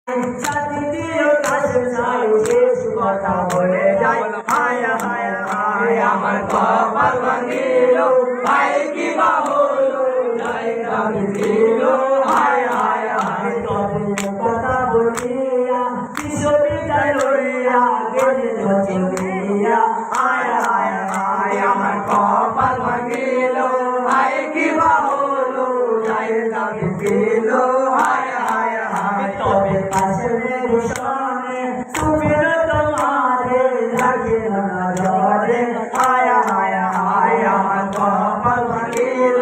সাথী দিও কাছে চাই শেষ কথা বলে যাই হায় হায় হায় আমার কপাল ভাঙিল ভাই কি বা হলো যাই আমি দিল হায় হায় হায় তবে কথা বলিয়া বিশ্ববিদ্যালয় লইয়া গেলে চলিয়া হায় হায় হায় আমার কপাল ভাঙিল ভাই কি বা হলো যাই আমি দিল হায় হায় হায় তবে কাশেমের সামনে সুবির তোমারে লাগে না জরে হায় হায় হায় আমার কপাল ভাঙিল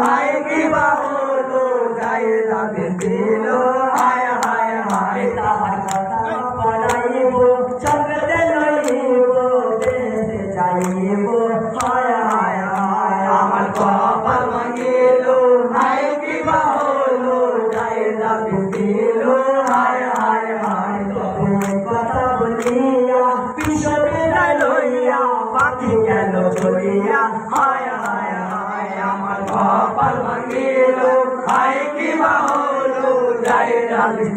হায় কি বা হলো যাই লাগে দিল হায় হায় হায় তাহার কথা পড়াইব চন্দ্রে লইব দেশে যাইব হায় হায় হায় আমার কপাল ভাঙিল হায় কি বা হলো যাই লাগে দিল হায় হায় হায় তবে কথা বলিয়া বিশ্ববিদ্যালয় লইয়া পাখি গেল চলিয়া হায় হায় হায় আমার কপাল ভাঙিল হায় কি বা হলো যাই লাগে